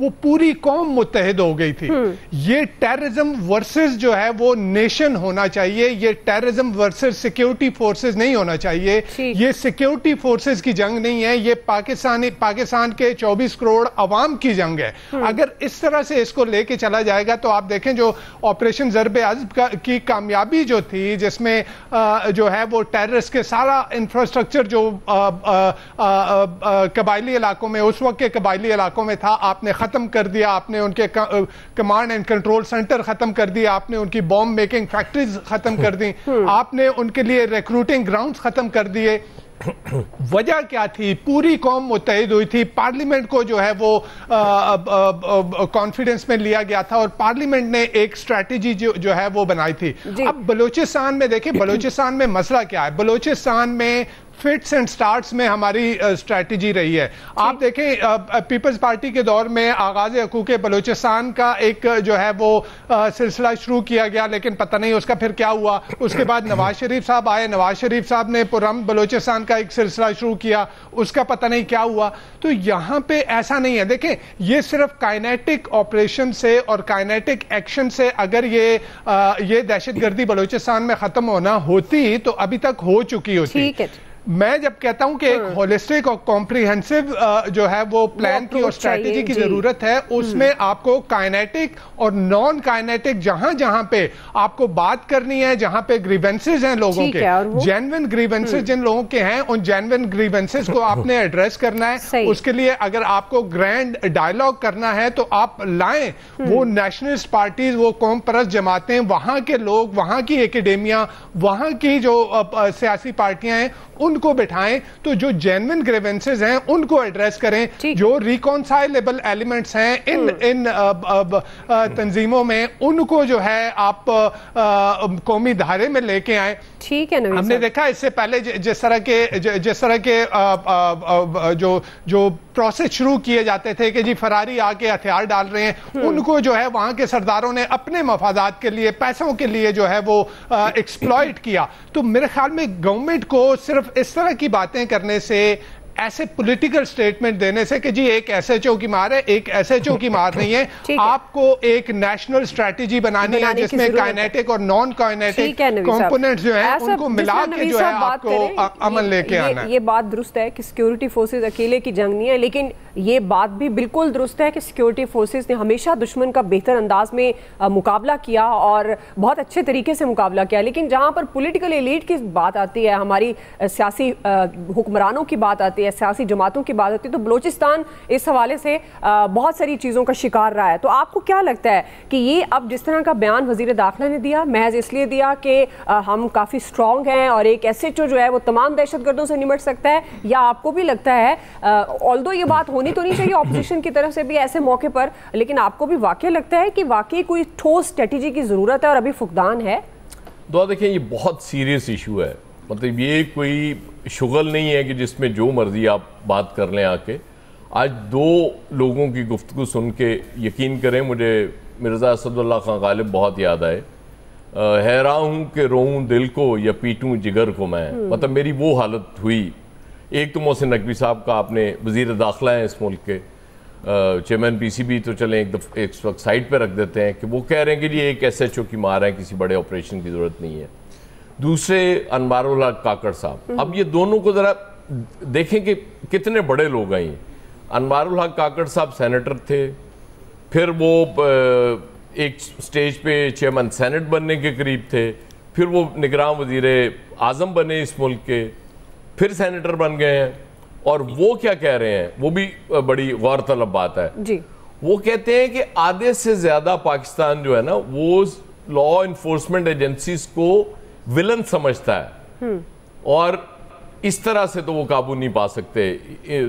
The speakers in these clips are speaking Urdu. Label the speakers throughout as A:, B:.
A: وہ پوری قوم متحد ہو گئی تھی. یہ ٹیررزم ورسز جو ہے وہ نیشن ہونا چاہیے, یہ ٹیررزم ورسز سیکیورٹی فورسز نہیں ہونا چاہیے. یہ سیکیورٹی فورسز کی جنگ نہیں ہے, یہ پاکستان کے 24 کروڑ عوام کی جنگ ہے. اگر اس طرح سے اس کو لے کے چلا جائے گا تو آپ دیکھیں جو آپریشن ضرب عضب کی کامیابی جو تھی, جس میں جو ہے وہ ٹیررسٹ کے سارا انفراسٹرکچر جو قبائلی علاقوں میں, اس وقت کے قبائلی علاقوں میں تھا, آپ نے ختم کر دیا. آپ نے ان کے کمانڈ اینڈ کنٹرول سینٹر ختم کر دیا, آپ نے ان کی بام میکنگ فیکٹریز ختم کر دی, آپ نے ان کے لیے ریکروٹنگ گراؤنڈز ختم کر دیے. وجہ کیا تھی؟ پوری قوم متحد ہوئی تھی. پارلیمنٹ کو جو ہے وہ کانفیڈنس میں لیا گیا تھا اور پارلیمنٹ نے ایک اسٹریٹجی جو ہے وہ بنائی تھی. اب بلوچستان میں دیکھیں, بلوچستان میں مسئلہ کیا ہے. بلوچستان میں فٹس اینڈ سٹارٹس میں ہماری اسٹریٹجی رہی ہے. آپ دیکھیں پیپلز پارٹی کے دور میں آغاز حقوق بلوچستان کا ایک جو ہے وہ سلسلہ شروع کیا گیا, لیکن پتہ نہیں اس کا پھر کیا ہوا. اس کے بعد نواز شریف صاحب آئے, نواز شریف صاحب نے پرامن بلوچستان کا ایک سلسلہ شروع کیا, اس کا پتہ نہیں کیا ہوا. تو یہاں پہ ایسا نہیں ہے. دیکھیں یہ صرف کائنیٹک آپریشن سے اور کائنیٹک ایکشن سے اگر یہ دہشت گردی بلوچستان میں ختم ہونا ہوتی تو ابھی تک ہو چکی ہوتی. میں جب کہتا ہوں کہ ایک ہولسٹک اور کمپریہنسو جو ہے وہ پلان کی اور اسٹریٹجی کی ضرورت ہے, اس میں آپ کو کائنیٹک اور نان کائنیٹک جہاں جہاں پہ آپ کو بات کرنی ہے, جہاں پہ گریونسز ہیں لوگوں کے, جینوین گریونسز جن لوگوں کے ہیں, ان جینوین گریونسز کو آپ نے ایڈریس کرنا ہے. اس کے لیے اگر آپ کو گرینڈ ڈائیلاگ کرنا ہے تو آپ لائیں وہ نیشنلسٹ پارٹیز, وہ قوم پرست جماعتیں, وہاں کے لوگ, وہاں کی اکیڈیمیا, وہاں کی جو سیاسی پارٹیاں ہیں, ان کو بٹھائیں تو جو جینوین گریونسز ہیں ان کو ایڈریس کریں. جو ریکونسائلیبل ایلیمنٹس ہیں ان تنظیموں میں, ان کو جو ہے آپ قومی دھارے میں لے کے آئیں.
B: ٹھیک ہے,
A: ہم نے دیکھا اس سے پہلے جس طرح کے جو پروسیس شروع کیے جاتے تھے کہ جی فراری آ کے ہتھیار ڈال رہے ہیں, ان کو جو ہے وہاں کے سرداروں نے اپنے مفادات کے لیے, پیسوں کے لیے جو ہے وہ ایکسپلائٹ کیا. تو میرے خیال میں گورنمنٹ کو صرف اس طرح کی باتیں کرنے سے, ایسے پولیٹیکل سٹیٹمنٹ دینے سے کہ جی ایک ایس ایچ او کی مار ہے, ایک ایس ایچ او کی مار نہیں ہے, آپ کو ایک نیشنل سٹریٹجی بنانی ہے جس میں کائنیٹک اور نان کائنیٹک کمپوننٹس جو ہیں ان کو ملا کے جو ہے آپ کو عمل لے کے آنا ہے.
B: یہ بات درست ہے کہ سیکیورٹی فورسز اکیلے کی جنگ نہیں ہے, لیکن یہ بات بھی بالکل درست ہے کہ سیکیورٹی فورسز نے ہمیشہ دشمن کا بہتر انداز میں مقابلہ کیا اور بہت اچھے طریقے سے مقابلہ کیا. لیکن جہاں پر پولیٹیکل ایلیٹ کی بات آتی ہے, ہماری سیاسی حکمرانوں کی بات آتی ہے, سیاسی جماعتوں کی بات ہوتی ہے, تو بلوچستان اس حوالے سے بہت ساری چیزوں کا شکار رہا ہے. تو آپ کو کیا لگتا ہے کہ یہ اب جس طرح کا بیان وزیر داخلہ نے دیا, محض اس لیے دیا کہ ہم کافی سٹرونگ ہیں اور ایک ایس ایچ او جو ہے وہ تمام دہشت گردوں سے نمٹ سکتا ہے, یا آپ کو بھی لگتا ہے آلدو یہ بات ہونی تو نہیں چاہیے اپوزیشن کی طرف سے بھی ایسے موقع پر, لیکن آپ کو بھی واقعی لگتا ہے کہ واقعی کوئی ٹھوس اسٹریٹجی کی ضرورت ہے اور ابھی فقدان ہے؟
C: دعا دیکھیں یہ بہت سیریس ایشو ہے. مطلب یہ کوئی شغل نہیں ہے کہ جس میں جو مرضی آپ بات کر لیں آ کے. آج دو لوگوں کی گفتگو سن کے یقین کریں مجھے مرزا اسد اللہ خان غالب بہت یاد آئے. حیران ہوں کہ روؤں دل کو یا پیٹوں جگر کو میں, مطلب میری وہ حالت ہوئی. ایک تو محسن نقوی صاحب کا, آپ نے وزیر داخلہ ہیں اس ملک کے, چیئرمین پی سی بی, تو چلیں ایک وقت سائٹ پہ رکھ دیتے ہیں کہ وہ کہہ رہے ہیں کہ جی ایک ایس ایچ او کی مار ہے, کسی بڑے آپریشن کی ضرورت نہیں ہے. دوسرے انوار الحق کاکڑ صاحب, اب یہ دونوں کو ذرا دیکھیں کہ کتنے بڑے لوگ ہیں. انوار الحق کاکڑ صاحب سینیٹر تھے, پھر وہ ایک سٹیج پہ چیئرمین سینٹ بننے کے قریب تھے, پھر وہ نگراں وزیر اعظم بنے اس ملک کے, پھر سینیٹر بن گئے ہیں. اور وہ کیا کہہ رہے ہیں, وہ بھی بڑی غور طلب بات ہے. وہ کہتے ہیں کہ آدھے سے زیادہ پاکستان جو ہے نا وہ لا انفورسمنٹ ایجنسیز کو ولن سمجھتا ہے, اور اس طرح سے تو وہ قابو نہیں پا سکتے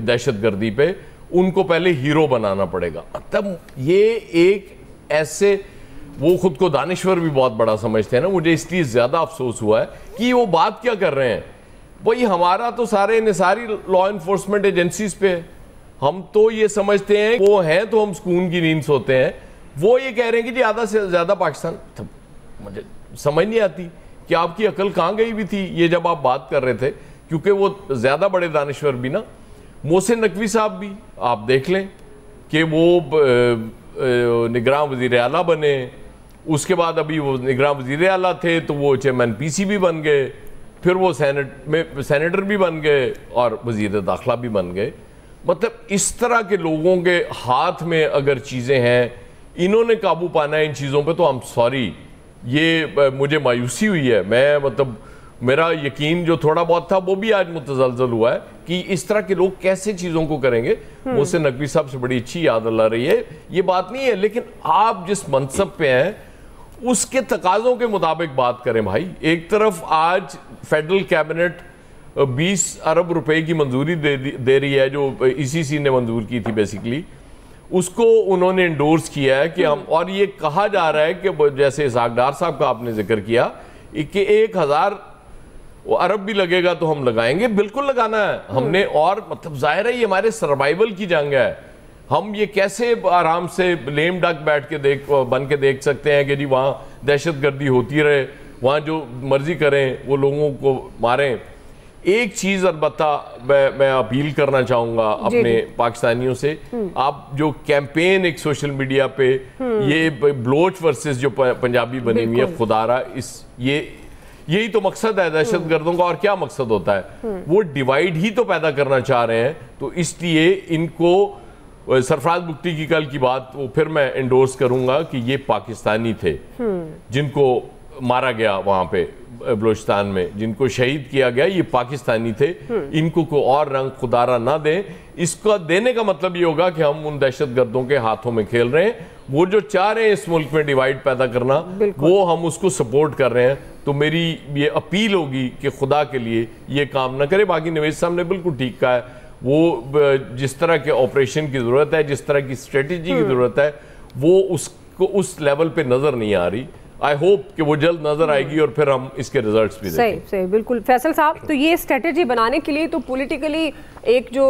C: دہشت گردی پہ, ان کو پہلے ہیرو بنانا پڑے گا. تب یہ ایک ایسے, وہ خود کو دانشور بھی بہت بڑا سمجھتے ہیں نا. مجھے اس لیے زیادہ افسوس ہوا ہے کہ وہ بات کیا کر رہے ہیں. وہی ہمارا تو سارے انحصاری لا انفورسمنٹ ایجنسیز پہ, ہم تو یہ سمجھتے ہیں وہ ہیں تو ہم سکون کی نیند سوتے ہیں. وہ یہ کہہ رہے ہیں کہ جی آدھا سے زیادہ پاکستان. مجھے سمجھ نہیں آتی کہ آپ کی عقل کہاں گئی بھی تھی یہ جب آپ بات کر رہے تھے, کیونکہ وہ زیادہ بڑے دانشور بھی نا. محسن نقوی صاحب بھی آپ دیکھ لیں کہ وہ نگراں وزیر اعلیٰ بنے، اس کے بعد ابھی وہ نگراں وزیر اعلیٰ تھے تو وہ چیئرمین پی سی بھی بن گئے، پھر وہ سینیٹر بھی بن گئے اور وزیر داخلہ بھی بن گئے. مطلب اس طرح کے لوگوں کے ہاتھ میں اگر چیزیں ہیں، انہوں نے قابو پانا ہے ان چیزوں پہ، تو I'm sorry، یہ مجھے مایوسی ہوئی ہے. میں مطلب میرا یقین جو تھوڑا بہت تھا وہ بھی آج متزلزل ہوا ہے کہ اس طرح کے لوگ کیسے چیزوں کو کریں گے. محسن نقوی صاحب سے بڑی اچھی یاد اللہ رہی ہے، یہ بات نہیں ہے، لیکن آپ جس منصب پہ ہیں اس کے تقاضوں کے مطابق بات کریں بھائی. ایک طرف آج فیڈرل کیبنٹ 20 ارب روپے کی منظوری دے رہی ہے، جو ECC نے منظور کی تھی بیسیکلی، اس کو انہوں نے انڈورس کیا ہے کہ ہم، اور یہ کہا جا رہا ہے کہ جیسے اسحاق ڈار صاحب کا آپ نے ذکر کیا کہ 1000 ارب بھی لگے گا تو ہم لگائیں گے. بالکل لگانا ہے ہم نے، اور مطلب ظاہر ہے یہ ہمارے سروائیول کی جنگ ہے. ہم یہ کیسے آرام سے لیم ڈک بیٹھ کے بن کے دیکھ سکتے ہیں کہ جی وہاں دہشت گردی ہوتی رہے، وہاں جو مرضی کریں وہ لوگوں کو ماریں. ایک چیز البتہ میں اپیل کرنا چاہوں گا اپنے پاکستانیوں سے، آپ جو کیمپین ایک سوشل میڈیا پہ یہ بلوچ ورسز جو پنجابی بنی ہوئی ہے، خدا را یہی تو مقصد ہے دہشت گردوں کا، اور کیا مقصد ہوتا ہے؟ وہ ڈیوائیڈ ہی تو پیدا کرنا چاہ رہے ہیں. تو اس لیے ان کو سرفراز بگٹی کی کل کی بات وہ پھر میں انڈورس کروں گا کہ یہ پاکستانی تھے جن کو مارا گیا وہاں پہ بلوچستان میں، جن کو شہید کیا گیا، یہ پاکستانی تھے. ان کو کوئی اور رنگ خدارہ نہ دیں. اس کو دینے کا مطلب یہ ہوگا کہ ہم ان دہشت گردوں کے ہاتھوں میں کھیل رہے ہیں. وہ جو چاہ رہے ہیں اس ملک میں ڈیوائیڈ پیدا کرنا، وہ ہم اس کو سپورٹ کر رہے ہیں. تو میری یہ اپیل ہوگی کہ خدا کے لیے یہ کام نہ کرے. باقی نویز صاحب نے بالکل ٹھیک کہا ہے، وہ جس طرح کے آپریشن کی ضرورت ہے، جس طرح کی اسٹریٹجی کی ضرورت ہے، وہ اس کو اس لیول پہ نظر نہیں آ رہی. آئی ہوپ کہ وہ جلد نظر آئے گی اور پھر ہم اس کے ریزلٹس بھی دیکھیں.
B: صحیح بالکل. فیصل صاحب، تو یہ اسٹریٹجی بنانے کے لیے تو پولیٹیکلی ایک جو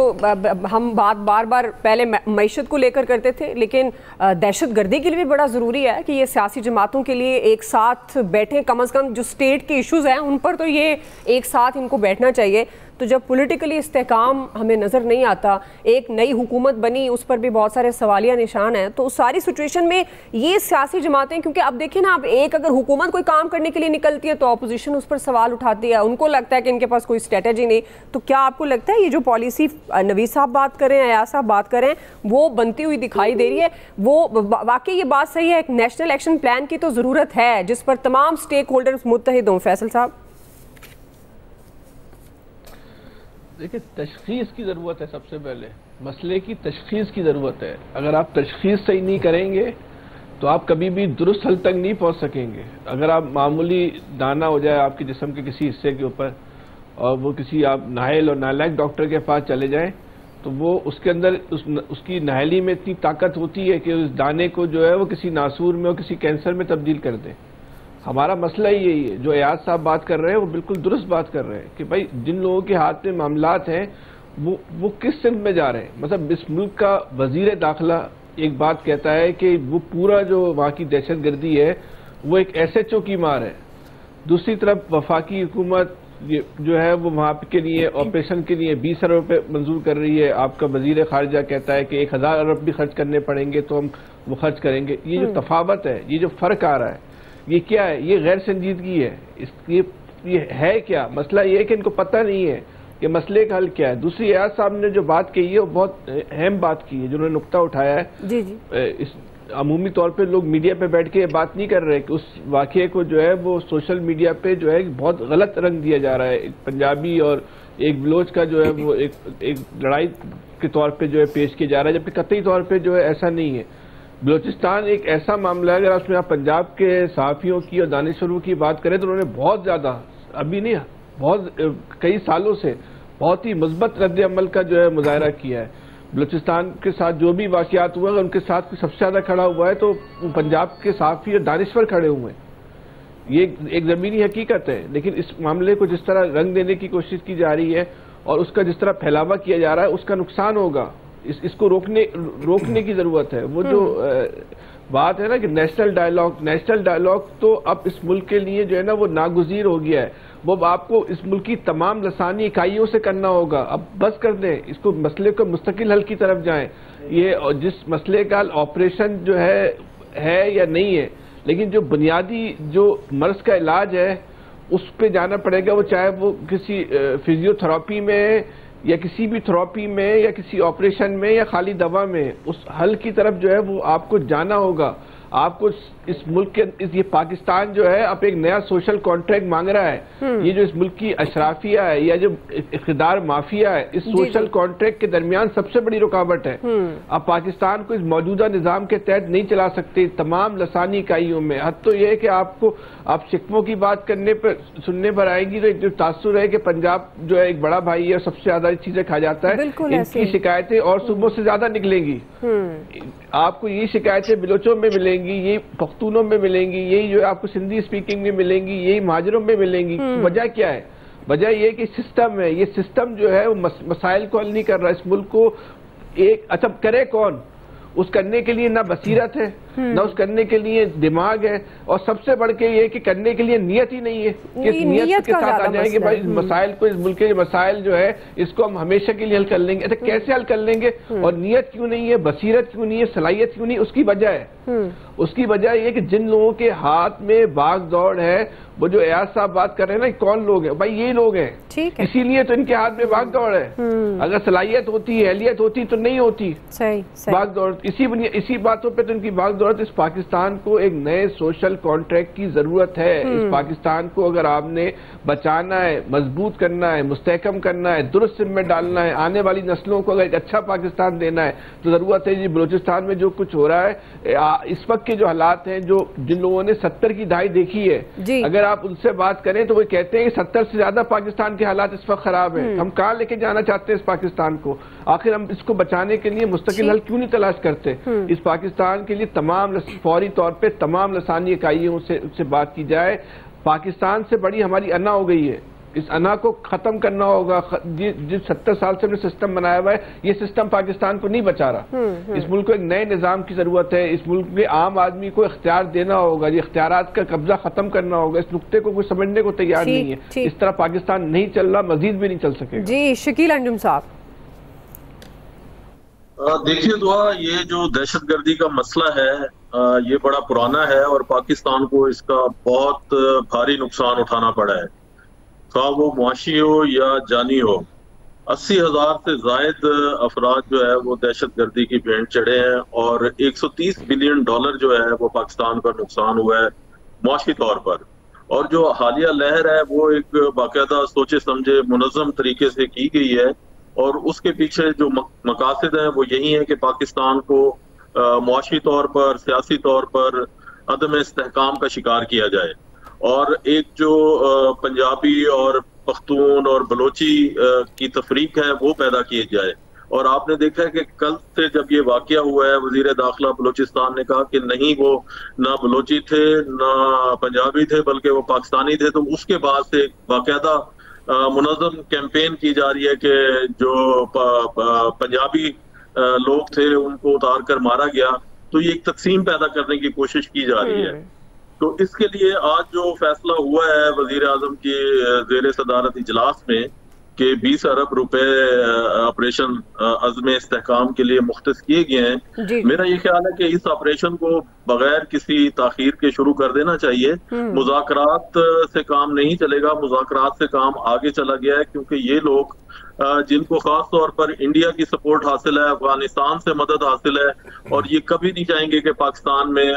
B: ہم بات بار بار پہلے معیشت کو لے کر کرتے تھے، لیکن دہشت گردی کے لیے بھی بڑا ضروری ہے کہ یہ سیاسی جماعتوں کے لیے ایک ساتھ بیٹھیں. کم از کم جو اسٹیٹ کے ایشوز ہیں ان پر تو یہ ایک ساتھ ان کو بیٹھنا چاہیے. تو جب پولیٹیکلی استحکام ہمیں نظر نہیں آتا، ایک نئی حکومت بنی اس پر بھی بہت سارے سوالیہ نشان ہیں، تو اس ساری سچویشن میں یہ سیاسی جماعتیں، کیونکہ اب دیکھیں نا، اب ایک اگر حکومت کوئی کام کرنے کے لیے نکلتی ہے تو اپوزیشن اس پر سوال اٹھاتی ہے، ان کو لگتا ہے کہ ان کے پاس کوئی اسٹریٹجی نہیں. تو کیا آپ کو لگتا ہے یہ جو پالیسی نویز صاحب بات کریں، ایاز صاحب بات کریں، وہ بنتی ہوئی دکھائی دے رہی ہے؟ وہ واقعی یہ بات صحیح ہے، ایک نیشنل ایکشن پلان کی تو ضرورت ہے جس پر تمام سٹیک ہولڈرز متحد ہوں. فیصل صاحب،
D: دیکھیں، تشخیص کی ضرورت ہے. سب سے پہلے مسئلے کی تشخیص کی ضرورت ہے. اگر آپ تشخیص صحیح نہیں کریں گے تو آپ کبھی بھی درست حل تک نہیں پہنچ سکیں گے. اگر آپ معمولی دانہ ہو جائے آپ کے جسم کے کسی حصے کے اوپر اور وہ کسی آپ نااہل اور نالائق ڈاکٹر کے پاس چلے جائیں تو وہ اس کے اندر اس کی نااہلی میں اتنی طاقت ہوتی ہے کہ اس دانے کو جو ہے وہ کسی ناسور میں اور کسی کینسر میں تبدیل کر دیں. ہمارا مسئلہ یہی ہے. جو ایاز صاحب بات کر رہے ہیں وہ بالکل درست بات کر رہے ہیں کہ بھائی جن لوگوں کے ہاتھ میں معاملات ہیں وہ کس سمت میں جا رہے ہیں. مطلب اس ملک کا وزیر داخلہ ایک بات کہتا ہے کہ وہ پورا جو وہاں کی دہشت گردی ہے وہ ایک SHO کی مار ہے. دوسری طرف وفاقی حکومت جو ہے وہ وہاں کے لیے آپریشن کے لیے 20 ارب روپے منظور کر رہی ہے. آپ کا وزیر خارجہ کہتا ہے کہ 1000 ارب بھی خرچ کرنے پڑیں گے تو ہم وہ خرچ کریں گے. یہ جو تفاوت ہے، یہ جو فرق آ رہا ہے، یہ کیا ہے؟ یہ غیر سنجیدگی ہے. یہ ہے کیا؟ مسئلہ یہ ہے کہ ان کو پتہ نہیں ہے کہ مسئلے کا حل کیا ہے. دوسری ایاز صاحب نے جو بات کہی ہے وہ بہت اہم بات کی ہے، جنہوں نے نقطہ اٹھایا ہے. اس عمومی طور پہ لوگ میڈیا پہ بیٹھ کے یہ بات نہیں کر رہے کہ اس واقعے کو جو ہے وہ سوشل میڈیا پہ جو ہے بہت غلط رنگ دیا جا رہا ہے. ایک پنجابی اور ایک بلوچ کا جو ہے وہ ایک لڑائی کے طور پہ جو ہے پیش کیا جا رہا ہے، جبکہ قطعی طور پہ جو ہے ایسا نہیں ہے. بلوچستان ایک ایسا معاملہ ہے، اگر اس میں آپ پنجاب کے صحافیوں کی اور دانشوروں کی بات کریں تو انہوں نے بہت زیادہ، ابھی نہیں، بہت کئی سالوں سے بہت ہی مثبت رد عمل کا جو ہے مظاہرہ کیا ہے. بلوچستان کے ساتھ جو بھی واقعات ہوئے ان کے ساتھ سب سے زیادہ کھڑا ہوا ہے تو پنجاب کے صحافی اور دانشور کھڑے ہوئے ہیں. یہ ایک زمینی حقیقت ہے. لیکن اس معاملے کو جس طرح رنگ دینے کی کوشش کی جا رہی ہے اور اس کا جس طرح پھیلاوا کیا جا رہا ہے اس کا نقصان ہوگا. اس کو روکنے کی ضرورت ہے. وہ جو بات ہے نا کہ نیشنل ڈائیلاگ تو اب اس ملک کے لیے جو ہے نا وہ ناگزیر ہو گیا ہے. وہ آپ کو اس ملک کی تمام لسانی اکائیوں سے کرنا ہوگا. اب بس کر دیں اس کو, مسئلے کو مستقل حل کی طرف جائیں. یہ جس مسئلے کا آپریشن جو ہے یا نہیں ہے, لیکن جو بنیادی جو مرض کا علاج ہے اس پہ جانا پڑے گا, وہ چاہے وہ کسی فزیو تھراپی میں یا کسی بھی تھراپی میں یا کسی آپریشن میں یا خالی دوا میں. اس حل کی طرف جو ہے وہ آپ کو جانا ہوگا. آپ کو اس ملک کے یہ پاکستان جو ہے اب ایک نیا سوشل کانٹریکٹ مانگ رہا ہے. یہ جو اس ملک کی اشرافیہ ہے یا جو اقتدار مافیا ہے, اس سوشل کانٹریکٹ کے درمیان سب سے بڑی رکاوٹ ہے. اب پاکستان کو اس موجودہ نظام کے تحت نہیں چلا سکتے تمام لسانی اکائیوں میں. حد تو یہ ہے کہ آپ شکموں کی بات سننے پر آئیں گی تو ایک جو تاثر ہے کہ پنجاب جو ہے ایک بڑا بھائی ہے اور سب سے زیادہ چیزیں کھا جاتا ہے, ان کی شکایتیں اور صوبوں سے زیادہ نکلیں گی. آپ کو یہ شکایتیں بلوچوں میں ملیں گی, یہ پختونوں میں ملیں گی, یہی جو آپ کو سندھی اسپیکنگ میں ملیں گی, یہی مہاجروں میں ملیں گی. وجہ کیا ہے؟ وجہ یہ کہ سسٹم ہے. یہ سسٹم جو ہے وہ مسائل کو حل نہیں کر رہا. اس ملک کو ایک اچھا کرے کون؟ اس کرنے کے لیے نہ بصیرت ہے, نہ اس کرنے کے لیے دماغ ہے, اور سب سے بڑھ کے یہ کہ کرنے کے لیے نیت ہی نہیں ہے کہ اس نیت کے ساتھ آ جائیں کہ بھائی اس مسائل کو, اس ملک کے مسائل جو ہے اس کو ہم ہمیشہ کے لیے حل کر لیں گے. اچھا کیسے حل کر لیں گے؟ اور نیت کیوں نہیں ہے, بصیرت کیوں نہیں ہے, صلاحیت کیوں نہیں؟ اس کی وجہ ہے. اس کی وجہ یہ کہ جن لوگوں کے ہاتھ میں باغ دوڑ ہے, وہ جو ایاز صاحب بات کر رہے ہیں نا, کون لوگ ہیں بھائی؟ یہ لوگ ہیں. اسی لیے تو ان کے ہاتھ میں باغ دوڑ ہے. اگر صلاحیت ہوتی, اہلیت ہوتی تو نہیں ہوتی باغ دوڑ. اسی باتوں پہ تو ان کی باغ دوڑ. اس پاکستان کو ایک نئے سوشل کانٹریکٹ کی ضرورت ہے. اس پاکستان کو اگر آپ نے بچانا ہے, مضبوط کرنا ہے, مستحکم کرنا ہے, درست سم میں ڈالنا ہے, آنے والی نسلوں کو اگر ایک اچھا پاکستان دینا ہے, تو ضرورت ہے. بلوچستان میں جو کچھ ہو رہا ہے اس وقت کے جو حالات ہیں, جن لوگوں نے 70 کی دہائی دیکھی ہے, اگر آپ ان سے بات کریں تو وہ کہتے ہیں کہ 70 سے زیادہ پاکستان کے حالات اس وقت خراب ہیں. ہم کہاں لے کے جانا چاہتے ہیں اس پاکستان کو؟ آخر ہم اس کو بچانے کے لیے مستقل حل کیوں نہیں تلاش کرتے؟ اس پاکستان کے لیے تمام فوری طور پہ تمام لسانی اکائیوں سے بات کی جائے. پاکستان سے بڑی ہماری انا ہو گئی ہے. اس انا کو ختم کرنا ہوگا. جس 70 سال سے ہم نے سسٹم بنایا ہوا ہے, یہ سسٹم پاکستان کو نہیں بچا رہا. اس ملک کو ایک نئے نظام کی ضرورت ہے. اس ملک میں عام آدمی کو اختیار دینا ہوگا, یہ اختیارات کا قبضہ ختم کرنا ہوگا. اس نقطے کو کوئی سمجھنے کو تیار نہیں ہے. اس طرح پاکستان نہیں چل رہا, مزید بھی نہیں چل سکے گا.
B: جی شکیل انجم صاحب.
E: دیکھیے دعا, یہ جو دہشت گردی کا مسئلہ ہے یہ بڑا پرانا ہے, اور پاکستان کو اس کا بہت بھاری نقصان اٹھانا پڑا ہے, خواہ وہ معاشی ہو یا جانی ہو. 80,000 سے زائد افراد جو ہے وہ دہشت گردی کی بھینٹ چڑھے ہیں, اور $130 بلین جو ہے وہ پاکستان پر نقصان ہوا ہے معاشی طور پر. اور جو حالیہ لہر ہے وہ ایک باقاعدہ سوچے سمجھے منظم طریقے سے کی گئی ہے, اور اس کے پیچھے جو مقاصد ہیں وہ یہی ہے کہ پاکستان کو معاشی طور پر, سیاسی طور پر عدم استحکام کا شکار کیا جائے, اور ایک جو پنجابی اور پختون اور بلوچی کی تفریق ہے وہ پیدا کی جائے. اور آپ نے دیکھا ہے کہ کل سے جب یہ واقعہ ہوا ہے, وزیر داخلہ بلوچستان نے کہا کہ نہیں وہ نہ بلوچی تھے نہ پنجابی تھے بلکہ وہ پاکستانی تھے. تو اس کے بعد سے باقاعدہ منظم کیمپین کی جا رہی ہے کہ جو پنجابی لوگ تھے ان کو اتار کر مارا گیا. تو یہ ایک تقسیم پیدا کرنے کی کوشش کی جا رہی ہے. تو اس کے لیے آج جو فیصلہ ہوا ہے وزیر اعظم کی زیر صدارت اجلاس میں کہ 20 ارب روپے آپریشن عزم استحکام کے لیے مختص کیے گئے ہیں, میرا یہ خیال ہے کہ اس آپریشن کو بغیر کسی تاخیر کے شروع کر دینا چاہیے. مذاکرات سے کام نہیں چلے گا, مذاکرات سے کام آگے چلا گیا ہے, کیونکہ یہ لوگ جن کو خاص طور پر انڈیا کی سپورٹ حاصل ہے, افغانستان سے مدد حاصل ہے, اور یہ کبھی نہیں چاہیں گے کہ پاکستان میں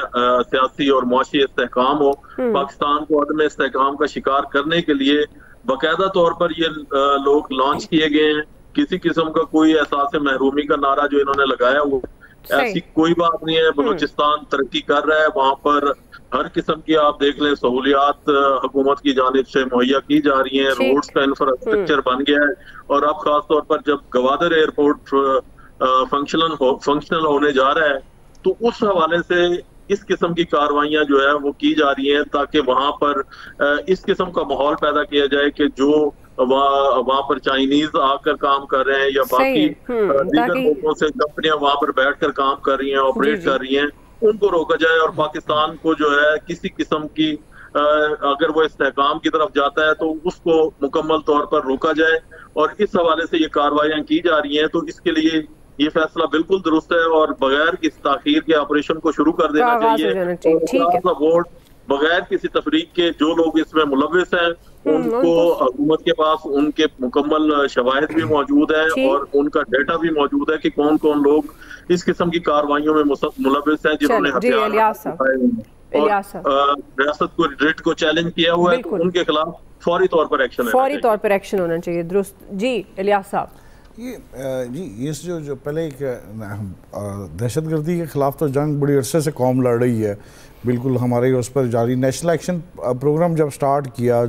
E: سیاسی اور معاشی استحکام ہو. پاکستان کو عدم استحکام کا شکار کرنے کے لیے باقاعدہ طور پر یہ لوگ لانچ کیے گئے ہیں. کسی قسم کا کوئی احساس محرومی کا نعرہ جو انہوں نے لگایا وہ ایسی کوئی بات نہیں ہے. بلوچستان ترقی کر رہا ہے, وہاں پر ہر قسم کی آپ دیکھ لیں سہولیات حکومت کی جانب سے مہیا کی جا رہی ہیں, روڈز کا انفراسٹرکچر بن گیا ہے, اور اب خاص طور پر جب گوادر ایئرپورٹ فنکشنل ہونے جا رہا ہے تو اس حوالے سے اس قسم کی کاروائیاں جو ہے وہ کی جا رہی ہیں تاکہ وہاں پر اس قسم کا ماحول پیدا کیا جائے کہ جو وہاں پر چائنیز آ کر کام کر رہے ہیں یا باقی دیگر ملکوں سے کمپنیاں وہاں پر بیٹھ کر کام کر رہی ہیں, آپریٹ کر رہی ہیں, ان کو روکا جائے, اور پاکستان کو جو ہے کسی قسم کی اگر وہ استحکام کی طرف جاتا ہے تو اس کو مکمل طور پر روکا جائے، اور اس حوالے سے یہ کارروائیاں کی جا رہی ہیں، تو اس کے لیے یہ فیصلہ بالکل درست ہے اور بغیر کسی تاخیر کے آپریشن کو شروع کر دینا چاہیے، ووٹ بغیر کسی تفریق کے جو لوگ اس میں ملوث ہیں ان کو حکومت کے پاس ان کے مکمل شواہد بھی موجود ہیں اور ان کا ڈیٹا بھی موجود ہے کہ کون کون لوگ اس قسم کی کارروائیوں میں ملوث ہیں جنہوں نے ہتھیار اور ریاست کو ریٹ کو چیلنج کیا ہوا ہے، تو ان کے خلاف فوری طور پر ایکشن
B: ہونا چاہیے۔ درست جی الیاس صاحب۔
F: جی اس جو پہلے ایک دہشت گردی کے خلاف تو جنگ بڑی عرصے سے قوم لڑ رہی ہے، بالکل ہمارے اس پر جاری نیشنل ایکشن پروگرام جب سٹارٹ کیا،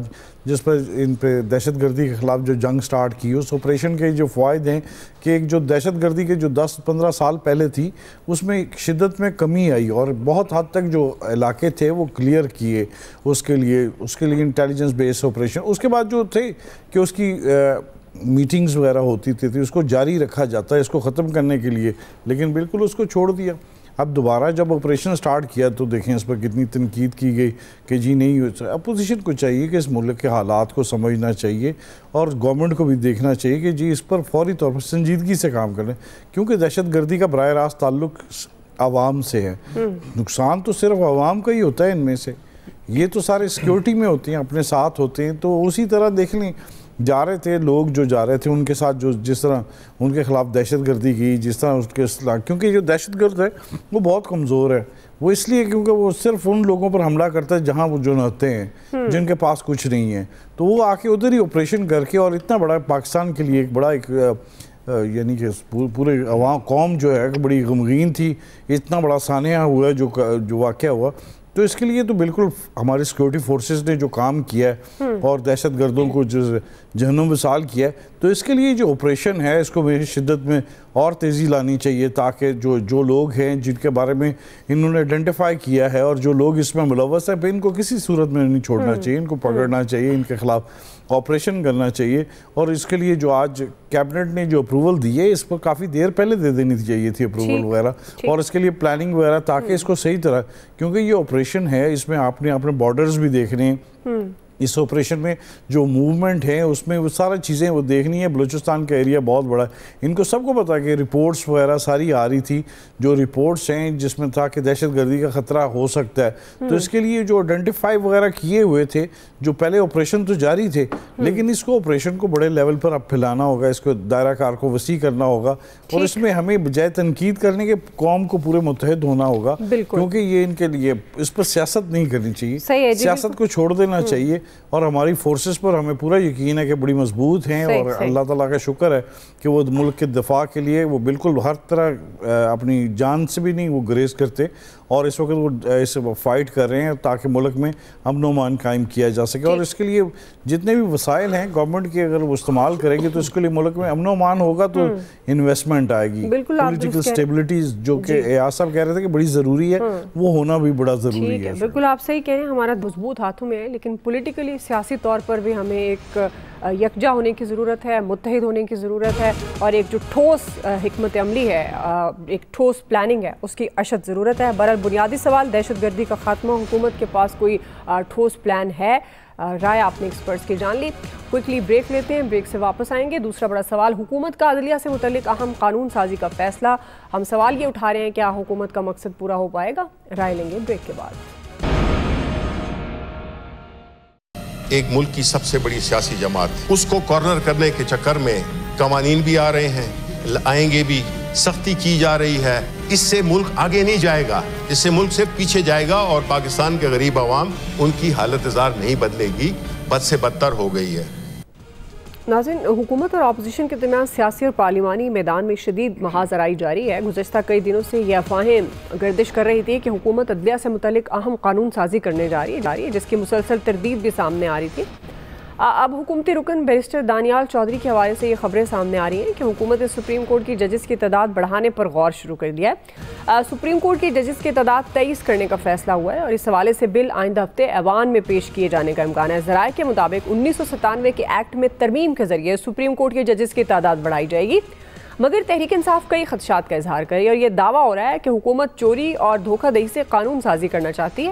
F: جس پر ان پہ دہشت گردی کے خلاف جو جنگ سٹارٹ کی، اس آپریشن کے جو فوائد ہیں کہ ایک جو دہشت گردی کے جو 10-15 سال پہلے تھی اس میں شدت میں کمی آئی اور بہت حد تک جو علاقے تھے وہ کلیئر کیے، اس کے لیے انٹیلیجنس بیس آپریشن، اس کے بعد جو تھے کہ اس کی میٹنگز وغیرہ ہوتی تھی اس کو جاری رکھا جاتا ہے اس کو ختم کرنے کے لیے، لیکن بالکل اس کو چھوڑ دیا۔ اب دوبارہ جب آپریشن سٹارٹ کیا تو دیکھیں اس پر کتنی تنقید کی گئی کہ جی نہیں، اپوزیشن کو چاہیے کہ اس ملک کے حالات کو سمجھنا چاہیے اور گورنمنٹ کو بھی دیکھنا چاہیے کہ جی اس پر فوری طور پر سنجیدگی سے کام کریں، کیونکہ دہشت گردی کا براہ راست تعلق عوام سے ہے، نقصان تو صرف عوام کا ہی ہوتا ہے ان میں سے، یہ تو سارے سیکیورٹی میں ہوتے ہیں، اپنے ساتھ ہوتے ہیں، تو اسی طرح دیکھ لیں جا رہے تھے لوگ جو جا رہے تھے ان کے ساتھ جو جس طرح ان کے خلاف دہشت گردی کی، جس طرح اس کے کیونکہ جو دہشت گرد ہے وہ بہت کمزور ہے، وہ اس لیے کیونکہ وہ صرف ان لوگوں پر حملہ کرتا ہے جہاں وہ جو نہتے ہیں، جن کے پاس کچھ نہیں ہے، تو وہ آ کے ادھر ہی آپریشن کر کے، اور اتنا بڑا پاکستان کے لیے ایک بڑا ایک یعنی کہ پورے عوام قوم جو ہے بڑی غمگین تھی، اتنا بڑا سانحہ ہوا ہے جو واقعہ ہوا، تو اس کے لیے تو بالکل ہماری سیکیورٹی فورسز نے جو کام کیا ہے اور دہشت گردوں کو جو جہنم وصال کیا ہے، تو اس کے لیے جو آپریشن ہے اس کو میری شدت میں اور تیزی لانی چاہیے، تاکہ جو لوگ ہیں جن کے بارے میں انہوں نے آئیڈینٹیفائی کیا ہے اور جو لوگ اس میں ملوث ہیں پہ ان کو کسی صورت میں نہیں چھوڑنا چاہیے، ان کو پکڑنا چاہیے، ان کے خلاف آپریشن کرنا چاہیے، اور اس کے لیے جو آج کیبنٹ نے جو اپروول دی ہے اس پر کافی دیر پہلے دے دینی چاہیے تھی اپروول وغیرہ، اور اس کے لیے پلاننگ وغیرہ، تاکہ اس کو صحیح طرح، کیونکہ یہ آپریشن ہے اس میں آپ نے اپنے بارڈرز بھی دیکھنے ہیں، اس آپریشن میں جو موومنٹ ہے اس میں وہ سارا چیزیں وہ دیکھنی ہے، بلوچستان کا ایریا بہت بڑا ہے، ان کو سب کو پتا کہ رپورٹس وغیرہ ساری آ رہی تھی، جو رپورٹس ہیں جس میں تھا کہ دہشت گردی کا خطرہ ہو سکتا ہے، تو اس کے لیے جو آئیڈینٹیفائی وغیرہ کیے ہوئے تھے، جو پہلے آپریشن تو جاری تھے، لیکن اس کو آپریشن کو بڑے لیول پر اب پھیلانا ہوگا، اس کو دائرہ کار کو وسیع کرنا ہوگا، اور اس میں ہمیں بجائے تنقید کرنے کے قوم کو پورے متحد ہونا ہوگا، کیونکہ یہ ان کے لیے اس پر سیاست نہیں کرنی چاہیے، سیاست کو چھوڑ دینا چاہیے، اور ہماری فورسز پر ہمیں پورا یقین ہے کہ بڑی مضبوط ہیں، اور اللہ تعالیٰ کا شکر ہے کہ وہ ملک کے دفاع کے لیے وہ بالکل ہر طرح اپنی جان سے بھی نہیں وہ گریز کرتے، اور اس وقت وہ اس فائٹ کر رہے ہیں تاکہ ملک میں امن و امان قائم کیا جا سکے، اور اس کے لیے جتنے بھی وسائل ہیں گورنمنٹ کے اگر وہ استعمال کریں گے تو اس کے لیے ملک میں امن و امان ہوگا، تو انویسٹمنٹ آئے گی، پولیٹیکل سٹیبلٹی جو کہ ایاز صاحب کہہ رہے تھے کہ بڑی ضروری ہے، وہ ہونا بھی بڑا ضروری ہے۔
B: بالکل آپ صحیح کہہ رہے ہیں، ہمارا مضبوط ہاتھوں میں ہے، لیکن پولیٹیکلی سیاسی طور پر بھی ہمیں ایک یکجا ہونے کی ضرورت ہے، متحد ہونے کی ضرورت ہے، اور ایک جو ٹھوس حکمت عملی ہے، ایک ٹھوس پلاننگ ہے، اس کی اشد ضرورت ہے۔ بہرحال بنیادی سوال دہشت گردی کا خاتمہ، حکومت کے پاس کوئی ٹھوس پلان ہے؟ رائے آپ نے ایکسپرٹس کی جان لی۔ کوئکلی بریک لیتے ہیں، بریک سے واپس آئیں گے۔ دوسرا بڑا سوال، حکومت کا عدلیہ سے متعلق اہم قانون سازی کا فیصلہ۔ ہم سوال یہ اٹھا رہے ہیں، کیا حکومت کا مقصد پورا ہو پائے گا؟ رائے لیں گے بریک کے بعد۔
G: ایک ملک کی سب سے بڑی سیاسی جماعت، اس کو کارنر کرنے کے چکر میں قوانین بھی آ رہے ہیں، آئیں گے بھی، سختی کی جا رہی ہے، اس سے ملک آگے نہیں جائے گا، اس سے ملک صرف پیچھے جائے گا، اور پاکستان کے غریب عوام ان کی حالت زار نہیں بدلے گی، بد سے بدتر ہو گئی ہے۔
B: ناظرین، حکومت اور اپوزیشن کے درمیان سیاسی اور پارلیمانی میدان میں شدید محاذ آرائی جاری ہے۔ گزشتہ کئی دنوں سے یہ افواہیں گردش کر رہی تھی کہ حکومت عدلیہ سے متعلق اہم قانون سازی کرنے جا رہی ہے، جس کی مسلسل تردید بھی سامنے آ رہی تھی۔ اب حکومتی رکن بیرسٹر دانیال چودھری کے حوالے سے یہ خبریں سامنے آ رہی ہیں کہ حکومت نے سپریم کورٹ کی ججز کی تعداد بڑھانے پر غور شروع کر دیا ہے۔ سپریم کورٹ کی ججز کی تعداد 23 کرنے کا فیصلہ ہوا ہے، اور اس حوالے سے بل آئندہ ہفتے ایوان میں پیش کیے جانے کا امکان ہے۔ ذرائع کے مطابق 1997 کے ایکٹ میں ترمیم کے ذریعے سپریم کورٹ کے ججز کی تعداد بڑھائی جائے گی، مگر تحریک انصاف کئی خدشات کا اظہار کری، اور یہ دعویٰ ہو رہا ہے کہ حکومت چوری اور دھوکہ دہی سے قانون سازی کرنا چاہتی ہے۔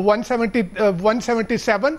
A: 177,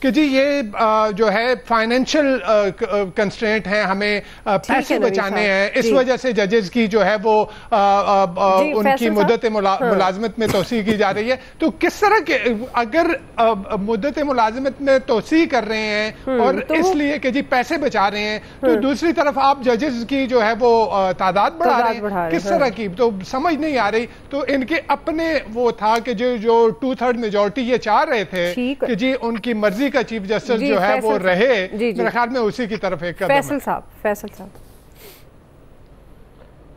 A: کہ جی یہ جو ہے فائنینشیل کنسٹرینٹ ہیں, ہمیں پیسے بچانے ہیں, اس وجہ سے ججز کی جو ہے وہ ان کی مدت ملازمت میں توسیع کی جا رہی ہے. تو کس طرح کے اگر مدت ملازمت میں توسیع کر رہے ہیں اور اس لیے کہ جی پیسے بچا رہے ہیں, تو دوسری طرف آپ ججز کی جو ہے وہ تعداد بڑھا رہے ہیں, کس طرح کی؟ تو سمجھ نہیں آ رہی. تو ان کے اپنے وہ تھا کہ جو 2/3 میجورٹی یہ چاہ رہے تھے کہ جی ان کی مرضی کا چیف جسٹس جو ہے وہ رہے, میرے خیال میں اسی کی طرف ایک قدم ہے.
B: فیصل صاحب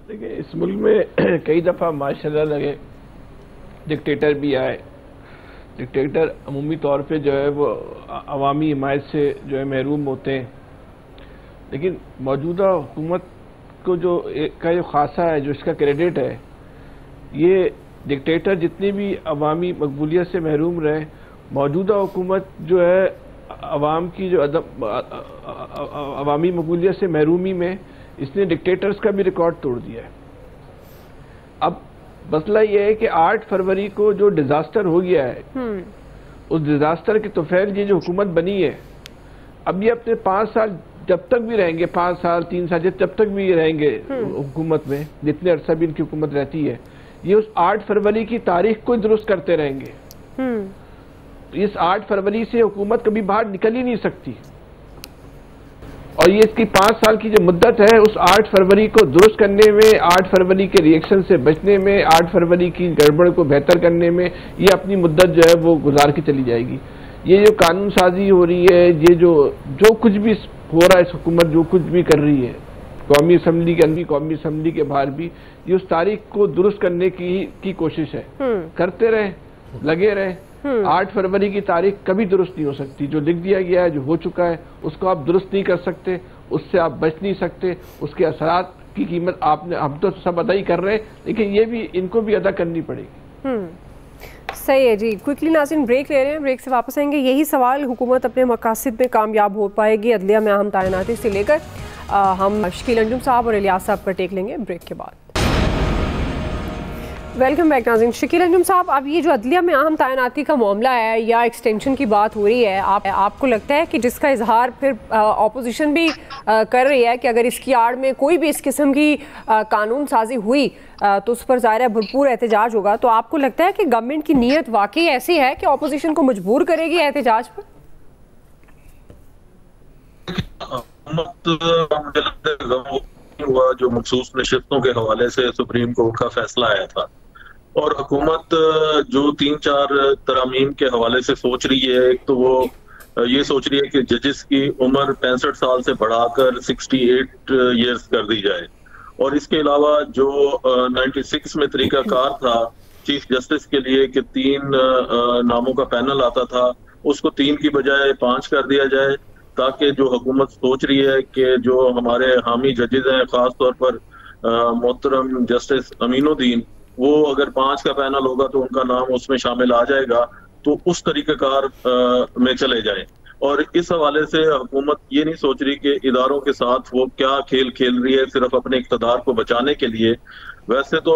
D: دیکھیں, اس ملک میں کئی دفعہ ماشاءاللہ لگے ڈکٹیٹر بھی آئے. ڈکٹیٹر عمومی طور پہ جو ہے وہ عوامی حمایت سے جو ہے محروم ہوتے ہیں, لیکن موجودہ حکومت کو جو خاصہ ہے, جو اس کا کریڈٹ ہے, یہ ڈکٹیٹر جتنی بھی عوامی مقبولیت سے محروم رہے, موجودہ حکومت جو ہے عوام کی جو عوامی مقبولیت سے محرومی میں اس نے ڈکٹیٹرز کا بھی ریکارڈ توڑ دیا ہے. اب مسئلہ یہ ہے کہ 8 فروری کو جو ڈیزاسٹر ہو گیا ہے, اس ڈیزاسٹر کے توفیل یہ جو حکومت بنی ہے, اب یہ اپنے 5 سال جب تک بھی رہیں گے, 5 سال 3 سال جب تک بھی رہیں گے حکومت میں, جتنے عرصہ بھی ان کی حکومت رہتی ہے, یہ اس 8 فروری کی تاریخ کو درست کرتے رہیں گے. اس 8 فروری سے حکومت کبھی باہر نکل ہی نہیں سکتی, اور یہ اس کی 5 سال کی جو مدت ہے, اس 8 فروری کو درست کرنے میں, 8 فروری کے ریئیکشن سے بچنے میں, 8 فروری کی گڑبڑ کو بہتر کرنے میں یہ اپنی مدت جو ہے وہ گزار کے چلی جائے گی. یہ جو قانون سازی ہو رہی ہے, یہ جو کچھ بھی ہو رہا ہے, اس حکومت جو کچھ بھی کر رہی ہے, قومی اسمبلی کے اندر, قومی اسمبلی کے باہر بھی, یہ اس تاریخ کو درست کرنے کی کوشش ہے. کرتے رہیں, لگے رہیں. 8 فروری کی تاریخ کبھی درست نہیں ہو سکتی. جو لکھ دیا گیا ہے, جو ہو چکا ہے, اس کو آپ درست نہیں کر سکتے, اس سے آپ بچ نہیں سکتے. اس کے اثرات کی قیمت ہم تو سب ادا ہی کر رہے ہیں, لیکن یہ بھی ان کو بھی ادا کرنی پڑے گی.
B: صحیح ہے جی. کوئکلی ناظرین بریک لے رہے ہیں, بریک سے واپس آئیں گے. یہی سوال, حکومت اپنے مقاصد میں کامیاب ہو پائے گی عدلیہ میں اہم تعیناتی سے لے کر, ہم شکیل انجم صاحب اور الیاس صاحب کا ٹیک لیں گے بریک کے بعد. ویلکم بیک ناظرین. شکیل انجم صاحب, اب یہ جو عدلیہ میں اہم تعیناتی کا معاملہ ہے یا ایکسٹینشن کی بات ہو رہی ہے, آپ کو لگتا ہے کہ جس کا اظہار پھر اپوزیشن بھی کر رہی ہے کہ اگر اس کی آڑ میں کوئی بھی اس قسم کی قانون سازی ہوئی تو اس پر ظاہر ہے بھرپور احتجاج ہوگا, تو آپ کو لگتا ہے کہ گورنمنٹ کی نیت واقعی ایسی ہے کہ اپوزیشن کو مجبور کرے گی احتجاج پر؟
E: ہوا جو مخصوص نشستوں کے حوالے سے سپریم کورٹ کا فیصلہ آیا تھا, اور حکومت جو 3-4 ترامیم کے حوالے سے سوچ رہی ہے. ایک تو وہ یہ سوچ رہی ہے کہ ججز کی عمر 65 سال سے بڑھا کر 68 ایئرز کر دی جائے, اور اس کے علاوہ جو 96 میں طریقہ کار تھا چیف جسٹس کے لیے کہ 3 ناموں کا پینل آتا تھا, اس کو 3 کی بجائے 5 کر دیا جائے, تاکہ جو حکومت سوچ رہی ہے کہ جو ہمارے حامی ججز ہیں, خاص طور پر محترم جسٹس امین الدین, وہ اگر 5 کا پینل ہوگا تو ان کا نام اس میں شامل آ جائے گا, تو اس طریقہ کار میں چلے جائیں. اور اس حوالے سے حکومت یہ نہیں سوچ رہی کہ اداروں کے ساتھ وہ کیا کھیل کھیل رہی ہے صرف اپنے اقتدار کو بچانے کے لیے. ویسے تو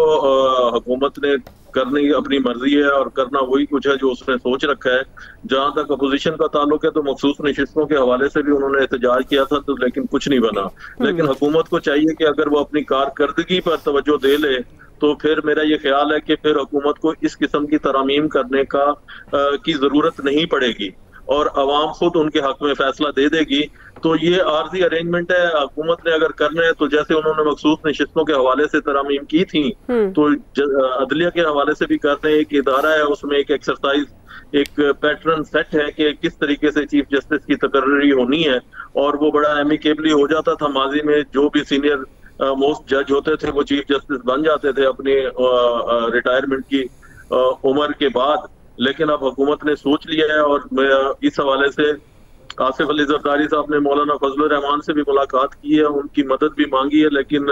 E: حکومت نے کرنی اپنی مرضی ہے اور کرنا وہی کچھ ہے جو اس نے سوچ رکھا ہے. جہاں تک اپوزیشن کا تعلق ہے تو مخصوص نشستوں کے حوالے سے بھی انہوں نے احتجاج کیا تھا, تو لیکن کچھ نہیں بنا. لیکن حکومت کو چاہیے کہ اگر وہ اپنی کارکردگی پر توجہ دے لے تو پھر میرا یہ خیال ہے کہ پھر حکومت کو اس قسم کی ترامیم کرنے کی ضرورت نہیں پڑے گی, اور عوام خود ان کے حق میں فیصلہ دے دے گی. تو یہ عارضی ارینجمنٹ ہے. حکومت نے اگر کرنا ہے تو جیسے انہوں نے مخصوص نشستوں کے حوالے سے ترامیم کی تھیں, تو عدلیہ کے حوالے سے بھی کرتے ہیں. ایک ادارہ ہے, اس میں ایک ایکسرسائز, ایک پیٹرن سیٹ ہے کہ کس طریقے سے چیف جسٹس کی تقرری ہونی ہے, اور وہ بڑا ایمیکیبلی ہو جاتا تھا. ماضی میں جو بھی سینئر موسٹ جج ہوتے تھے وہ چیف جسٹس بن جاتے تھے اپنی ریٹائرمنٹ کی عمر کے بعد. لیکن اب حکومت نے سوچ لیا ہے, اور اس حوالے سے آصف علی زرداری صاحب نے مولانا فضل الرحمان سے بھی ملاقات کی ہے, ان کی مدد بھی مانگی ہے, لیکن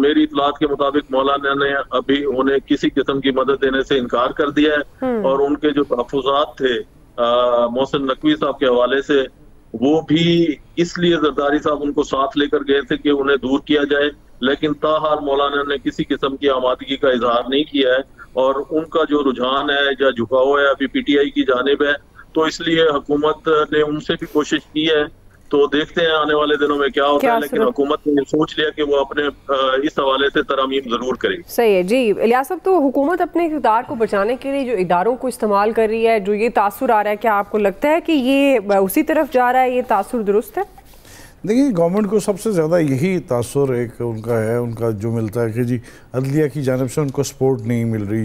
E: میری اطلاعات کے مطابق مولانا نے ابھی انہیں کسی قسم کی مدد دینے سے انکار کر دیا ہے. اور ان کے جو تحفظات تھے محسن نقوی صاحب کے حوالے سے, وہ بھی اس لیے زرداری صاحب ان کو ساتھ لے کر گئے تھے کہ انہیں دور کیا جائے, لیکن تاحال مولانا نے کسی قسم کی آمادگی کا اظہار نہیں کیا ہے. اور ان کا جو رجحان ہے یا جھکاؤ ہے ابھی پی ٹی آئی کی جانب ہے, تو اس لیے حکومت نے ان سے بھی کوشش کی ہے. تو دیکھتے ہیں آنے والے دنوں میں کیا ہوتا ہے, لیکن حکومت نے سوچ لیا کہ وہ اپنے اس حوالے سے ترامیم ضرور کرے گی.
B: صحیح ہے جی. الیاس صاحب, تو حکومت اپنے اقتدار کو بچانے کے لیے جو اداروں کو استعمال کر رہی ہے, جو یہ تاثر آ رہا ہے, کیا آپ کو لگتا ہے کہ یہ اسی طرف جا رہا ہے, یہ تاثر درست ہے؟
F: دیکھیں, گورنمنٹ کو سب سے زیادہ یہی تاثر ایک ان کا ہے, ان کا جو ملتا ہے کہ جی عدلیہ کی جانب سے ان کو سپورٹ نہیں مل رہی,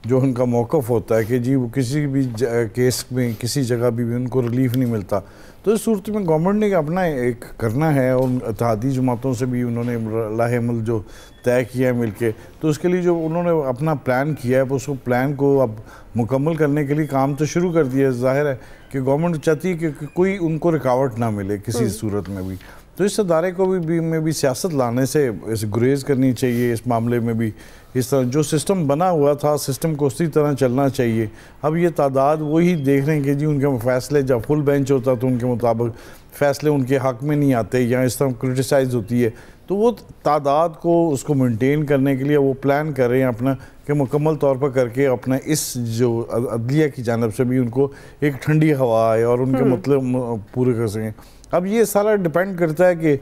F: جو ان کا موقف ہوتا ہے کہ جی وہ کسی بھی کیس میں کسی جگہ بھی ان کو ریلیف نہیں ملتا. تو اس صورت میں گورنمنٹ نے اپنا ایک کرنا ہے, اور اتحادی جماعتوں سے بھی انہوں نے راہ عمل جو طے کیا ہے مل کے, تو اس کے لیے جو انہوں نے اپنا پلان کیا ہے, اس کو پلان کو اب مکمل کرنے کے لیے کام تو شروع کر دیا ہے. ظاہر ہے کہ گورنمنٹ چاہتی ہے کہ کوئی ان کو رکاوٹ نہ ملے کسی صورت میں بھی. تو اس ادارے کو بھی سیاست لانے سے گریز کرنی چاہیے اس معاملے میں بھی. اس طرح جو سسٹم بنا ہوا تھا, سسٹم کو اسی طرح چلنا چاہیے. اب یہ تعداد وہی دیکھ رہے ہیں کہ جی ان کے فیصلے جب فل بینچ ہوتا تو ان کے مطابق فیصلے ان کے حق میں نہیں آتے, یا اس طرح کرٹیسائز ہوتی ہے. تو وہ تعداد کو اس کو مینٹین کرنے کے لیے وہ پلان کر رہے ہیں اپنا, کہ مکمل طور پر کر کے اپنا اس جو عدلیہ کی جانب سے بھی ان کو ایک ٹھنڈی ہوا آئے اور ان کے مطلب پورے کر سکیں. اب یہ سارا ڈیپینڈ کرتا ہے کہ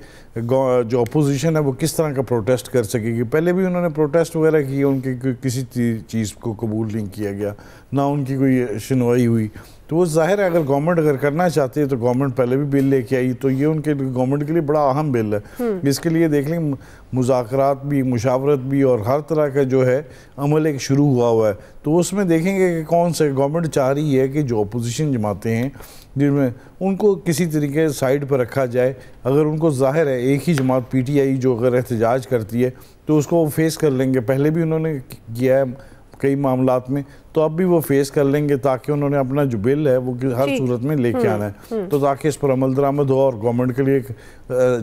F: جو اپوزیشن ہے وہ کس طرح کا پروٹیسٹ کر سکے گی. پہلے بھی انہوں نے پروٹیسٹ وغیرہ کی, ان کی کسی چیز کو قبول نہیں کیا گیا, نہ ان کی کوئی سنوائی ہوئی. تو وہ ظاہر ہے اگر گورنمنٹ اگر کرنا چاہتی ہے تو گورنمنٹ پہلے بھی بل لے کے آئی, تو یہ ان کے گورنمنٹ کے لیے بڑا اہم بل ہے. اس کے لیے دیکھ لیں مذاکرات بھی, مشاورت بھی, اور ہر طرح کا جو ہے عمل ایک شروع ہوا ہے. تو اس میں دیکھیں گے کہ کون سے گورنمنٹ چاہ رہی ہے کہ جو اپوزیشن جماعتیں ہیں جن میں ان کو کسی طریقے سائڈ پر رکھا جائے. اگر ان کو ظاہر ہے ایک ہی جماعت پی ٹی آئی جو اگر احتجاج کرتی ہے تو اس کو وہ فیس کر لیں گے, پہلے بھی انہوں نے کیا ہے کئی معاملات میں, تو اب بھی وہ فیس کر لیں گے, تاکہ انہوں نے اپنا جو بل ہے وہ ہر صورت میں لے کے آنا ہے, تو تاکہ اس پر عمل درآمد ہو اور گورنمنٹ کے لیے ایک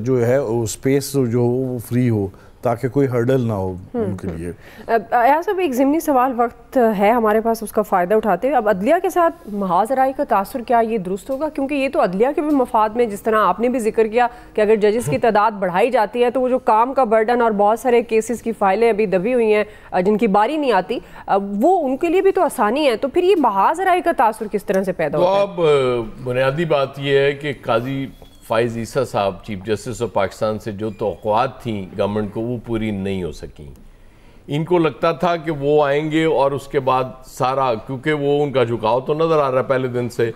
F: جو ہے اسپیس جو ہو وہ فری ہو, تاکہ کوئی ہرڈل نہ ہو ان کے لیے.
B: ایاز صاحب, ایک ضمنی سوال وقت ہے ہمارے پاس, اس کا فائدہ اٹھاتے ہیں. اب عدلیہ کے ساتھ محاذ رائی کا تاثر کیا یہ درست ہوگا؟ کیونکہ یہ تو عدلیہ کے بھی مفاد میں, جس طرح آپ نے بھی ذکر کیا کہ اگر ججز کی تعداد بڑھائی جاتی ہے تو وہ جو کام کا برڈن اور بہت سارے کیسز کی فائلیں ابھی دبی ہوئی ہیں جن کی باری نہیں آتی, وہ ان کے لیے بھی تو آسانی ہے. تو پھر یہ محاذ رائی کا تاثر کس طرح سے پیدا ہوتا ہے؟
C: تو اب بنیادی بات یہ ہے کہ قاضی فائز عیسیٰ صاحب چیف جسٹس آف پاکستان سے جو توقعات تھیں گورنمنٹ کو وہ پوری نہیں ہو سکیں. ان کو لگتا تھا کہ وہ آئیں گے اور اس کے بعد سارا, کیونکہ وہ ان کا جھکاؤ تو نظر آ رہا ہے پہلے دن سے,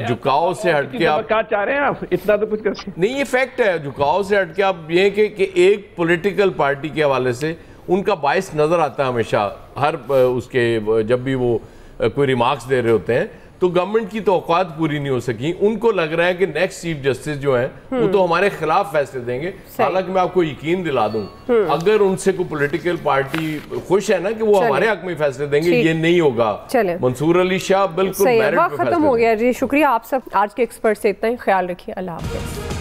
C: جھکاؤ سے ہٹ کے آپ
D: کیا چاہ رہے ہیں, آپ اتنا تو کچھ کرتے
C: نہیں, یہ فیکٹ ہے. جھکاؤ سے ہٹ کے آپ یہ کہ ایک پولیٹیکل پارٹی کے حوالے سے ان کا باعث نظر آتا ہے ہمیشہ, ہر اس کے جب بھی وہ کوئی ریمارکس دے رہے ہوتے ہیں, تو گورنمنٹ کی توقعات پوری نہیں ہو سکی. ان کو لگ رہا ہے کہ نیکسٹ چیف جسٹس جو ہیں وہ تو ہمارے خلاف فیصلے دیں گے. حالانکہ میں آپ کو یقین دلا دوں, اگر ان سے کوئی پولیٹیکل پارٹی خوش ہے نا کہ وہ ہمارے حق میں فیصلے دیں گے, یہ نہیں ہوگا. منصور علی شاہ بالکل
B: وقت ختم ہو گیا جی. شکریہ آپ سب, آج کے ایکسپرٹ سے اتنا ہی. خیال رکھیے, اللہ حافظ.